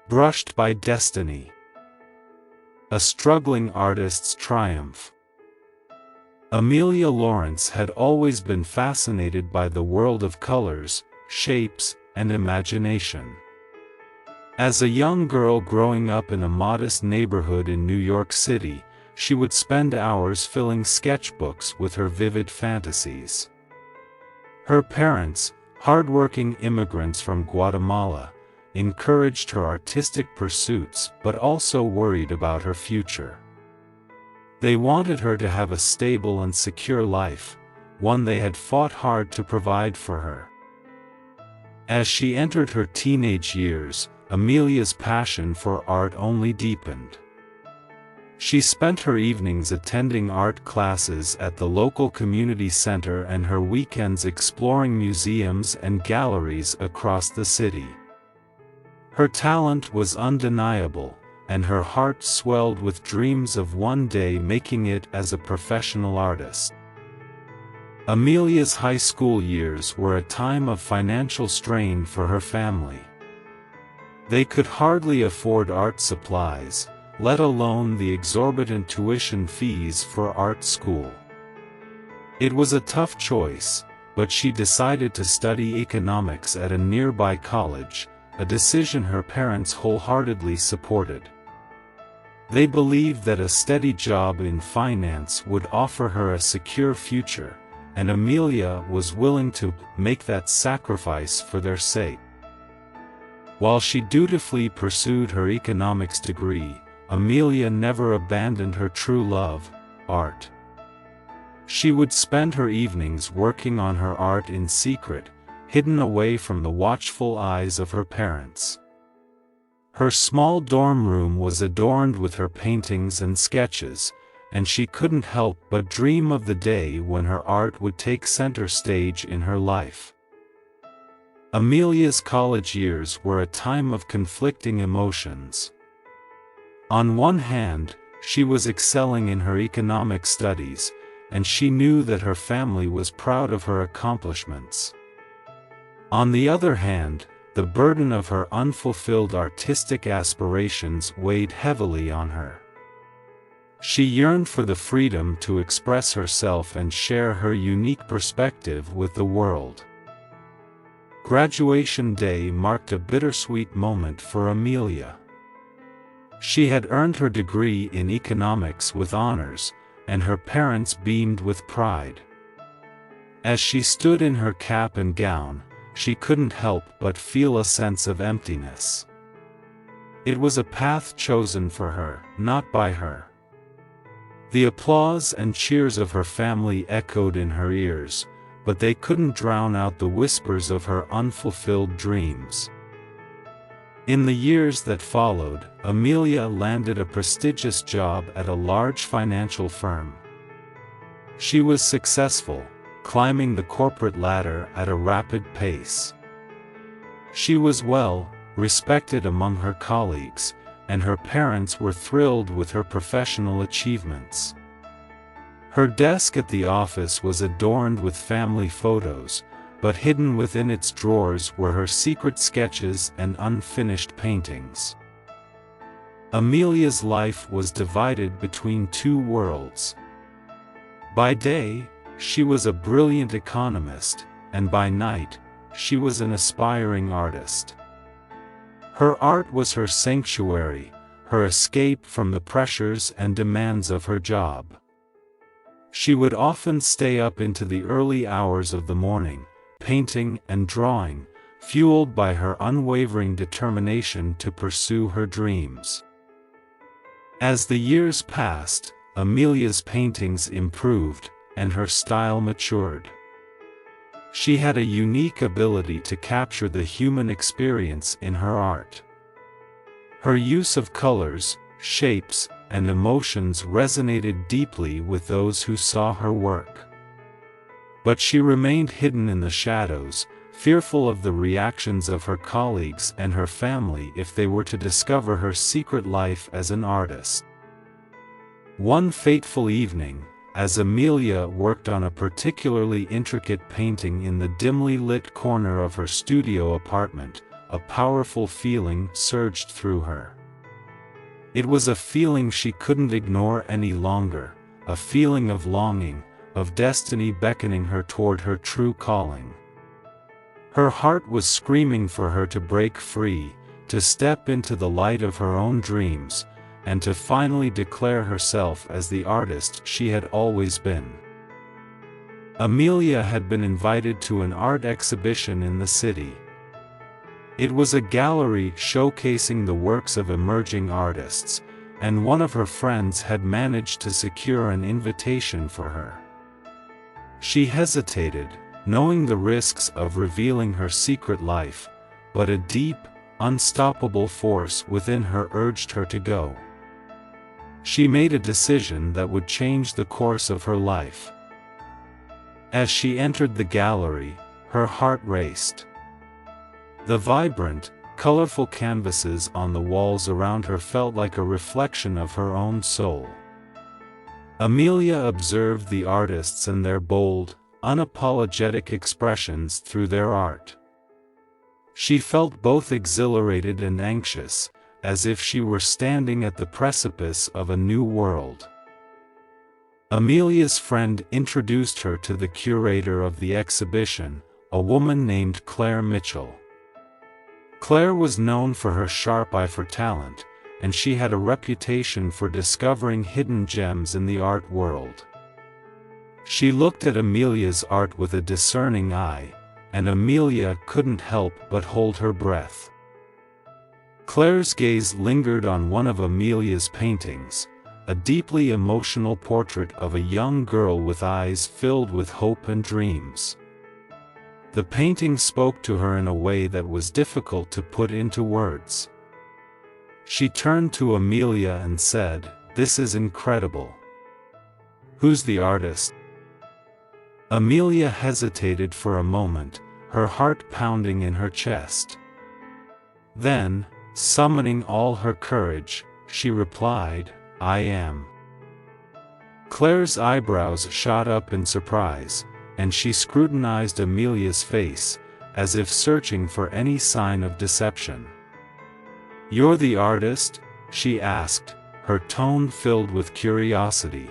Brushed by destiny. A struggling artist's triumph. Amelia Lawrence had always been fascinated by the world of colors, shapes, and imagination. As a young girl growing up in a modest neighborhood in New York City, she would spend hours filling sketchbooks with her vivid fantasies. Her parents, hardworking immigrants from Guatemala, encouraged her artistic pursuits but also worried about her future. They wanted her to have a stable and secure life, one they had fought hard to provide for her. As she entered her teenage years, Amelia's passion for art only deepened. She spent her evenings attending art classes at the local community center and her weekends exploring museums and galleries across the city. Her talent was undeniable, and her heart swelled with dreams of one day making it as a professional artist. Amelia's high school years were a time of financial strain for her family. They could hardly afford art supplies, let alone the exorbitant tuition fees for art school. It was a tough choice, but she decided to study economics at a nearby college, a decision her parents wholeheartedly supported. They believed that a steady job in finance would offer her a secure future, and Amelia was willing to make that sacrifice for their sake. While she dutifully pursued her economics degree, Amelia never abandoned her true love, art. She would spend her evenings working on her art in secret, hidden away from the watchful eyes of her parents. Her small dorm room was adorned with her paintings and sketches, and she couldn't help but dream of the day when her art would take center stage in her life. Amelia's college years were a time of conflicting emotions. On one hand, she was excelling in her economic studies, and she knew that her family was proud of her accomplishments. On the other hand, the burden of her unfulfilled artistic aspirations weighed heavily on her. She yearned for the freedom to express herself and share her unique perspective with the world. Graduation day marked a bittersweet moment for Amelia. She had earned her degree in economics with honors, and her parents beamed with pride. As she stood in her cap and gown, she couldn't help but feel a sense of emptiness. It was a path chosen for her, not by her. The applause and cheers of her family echoed in her ears, but they couldn't drown out the whispers of her unfulfilled dreams. In the years that followed, Amelia landed a prestigious job at a large financial firm. She was successful, climbing the corporate ladder at a rapid pace. She was well respected among her colleagues, and her parents were thrilled with her professional achievements. Her desk at the office was adorned with family photos, but hidden within its drawers were her secret sketches and unfinished paintings. Amelia's life was divided between two worlds. By day, she was a brilliant economist, and by night, she was an aspiring artist. Her art was her sanctuary, her escape from the pressures and demands of her job. She would often stay up into the early hours of the morning, painting and drawing, fueled by her unwavering determination to pursue her dreams. As the years passed, Amelia's paintings improved, and her style matured. She had a unique ability to capture the human experience in her art. Her use of colors, shapes, and emotions resonated deeply with those who saw her work. But she remained hidden in the shadows, fearful of the reactions of her colleagues and her family if they were to discover her secret life as an artist. One fateful evening, as Amelia worked on a particularly intricate painting in the dimly lit corner of her studio apartment, a powerful feeling surged through her. It was a feeling she couldn't ignore any longer, a feeling of longing, of destiny beckoning her toward her true calling. Her heart was screaming for her to break free, to step into the light of her own dreams, and to finally declare herself as the artist she had always been. Amelia had been invited to an art exhibition in the city. It was a gallery showcasing the works of emerging artists, and one of her friends had managed to secure an invitation for her. She hesitated, knowing the risks of revealing her secret life, but a deep, unstoppable force within her urged her to go. She made a decision that would change the course of her life. As she entered the gallery, her heart raced. The vibrant, colorful canvases on the walls around her felt like a reflection of her own soul. Amelia observed the artists and their bold, unapologetic expressions through their art. She felt both exhilarated and anxious, as if she were standing at the precipice of a new world. Amelia's friend introduced her to the curator of the exhibition, a woman named Claire Mitchell. Claire was known for her sharp eye for talent, and she had a reputation for discovering hidden gems in the art world. She looked at Amelia's art with a discerning eye, and Amelia couldn't help but hold her breath. Claire's gaze lingered on one of Amelia's paintings, a deeply emotional portrait of a young girl with eyes filled with hope and dreams. The painting spoke to her in a way that was difficult to put into words. She turned to Amelia and said, "This is incredible. Who's the artist?" Amelia hesitated for a moment, her heart pounding in her chest. Then, summoning all her courage, she replied, "I am." Claire's eyebrows shot up in surprise, and she scrutinized Amelia's face, as if searching for any sign of deception. "You're the artist?" she asked, her tone filled with curiosity.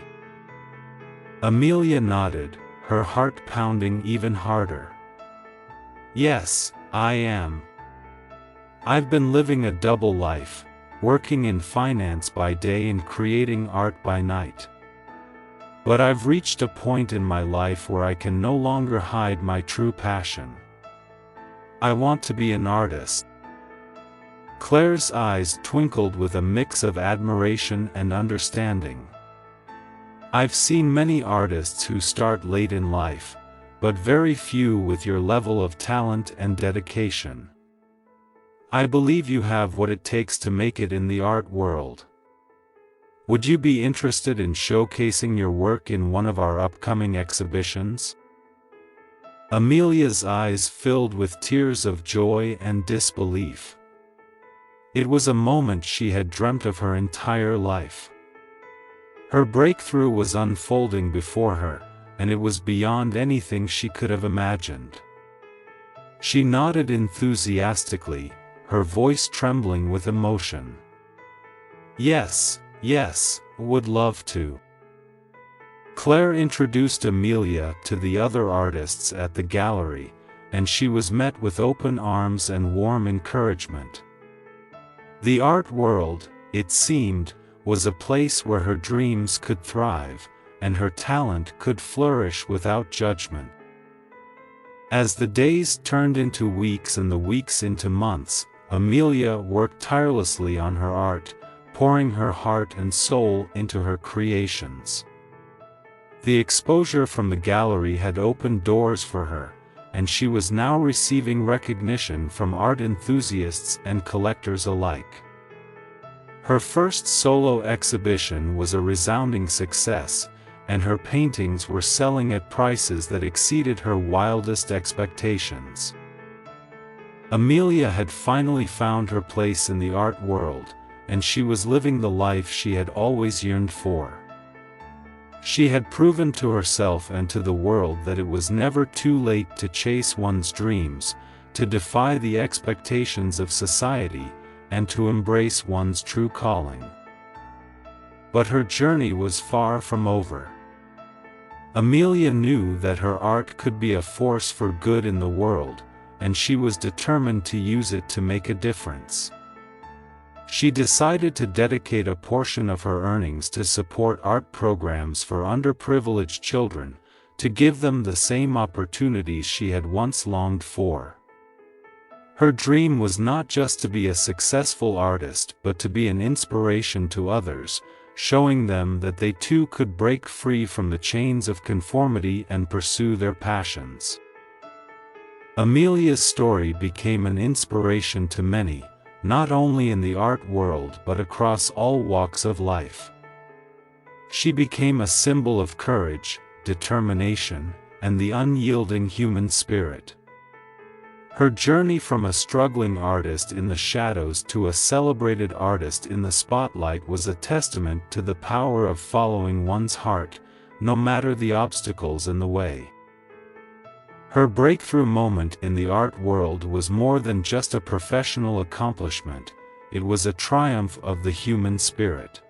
Amelia nodded, her heart pounding even harder. "Yes, I am. I've been living a double life, working in finance by day and creating art by night. But I've reached a point in my life where I can no longer hide my true passion. I want to be an artist." Claire's eyes twinkled with a mix of admiration and understanding. "I've seen many artists who start late in life, but very few with your level of talent and dedication. I believe you have what it takes to make it in the art world. Would you be interested in showcasing your work in one of our upcoming exhibitions?" Amelia's eyes filled with tears of joy and disbelief. It was a moment she had dreamt of her entire life. Her breakthrough was unfolding before her, and it was beyond anything she could have imagined. She nodded enthusiastically, her voice trembling with emotion. "Yes, yes, would love to." Claire introduced Amelia to the other artists at the gallery, and she was met with open arms and warm encouragement. The art world, it seemed, was a place where her dreams could thrive, and her talent could flourish without judgment. As the days turned into weeks and the weeks into months, Amelia worked tirelessly on her art, pouring her heart and soul into her creations. The exposure from the gallery had opened doors for her, and she was now receiving recognition from art enthusiasts and collectors alike. Her first solo exhibition was a resounding success, and her paintings were selling at prices that exceeded her wildest expectations. Amelia had finally found her place in the art world, and she was living the life she had always yearned for. She had proven to herself and to the world that it was never too late to chase one's dreams, to defy the expectations of society, and to embrace one's true calling. But her journey was far from over. Amelia knew that her art could be a force for good in the world, and she was determined to use it to make a difference. She decided to dedicate a portion of her earnings to support art programs for underprivileged children, to give them the same opportunities she had once longed for. Her dream was not just to be a successful artist but to be an inspiration to others, showing them that they too could break free from the chains of conformity and pursue their passions. Amelia's story became an inspiration to many, not only in the art world but across all walks of life. She became a symbol of courage, determination, and the unyielding human spirit. Her journey from a struggling artist in the shadows to a celebrated artist in the spotlight was a testament to the power of following one's heart, no matter the obstacles in the way. Her breakthrough moment in the art world was more than just a professional accomplishment, it was a triumph of the human spirit.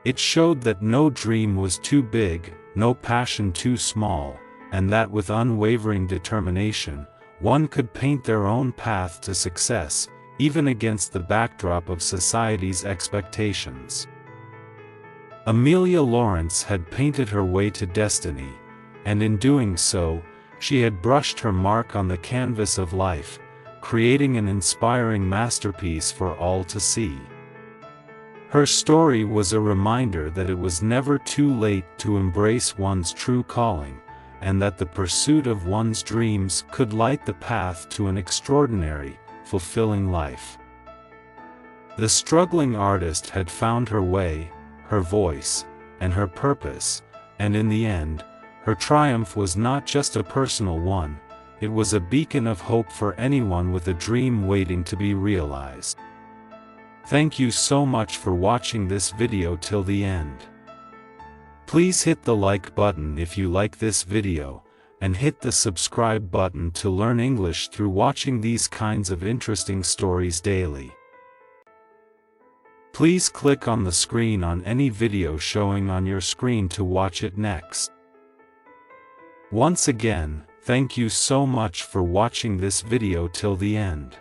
It showed that no dream was too big, no passion too small, and that with unwavering determination, one could paint their own path to success, even against the backdrop of society's expectations. Amelia Lawrence had painted her way to destiny, and in doing so, she had brushed her mark on the canvas of life, creating an inspiring masterpiece for all to see. Her story was a reminder that it was never too late to embrace one's true calling, and that the pursuit of one's dreams could light the path to an extraordinary, fulfilling life. The struggling artist had found her way, her voice, and her purpose, and in the end, her triumph was not just a personal one, it was a beacon of hope for anyone with a dream waiting to be realized. Thank you so much for watching this video till the end. Please hit the like button if you like this video, and hit the subscribe button to learn English through watching these kinds of interesting stories daily. Please click on the screen on any video showing on your screen to watch it next. Once again, thank you so much for watching this video till the end.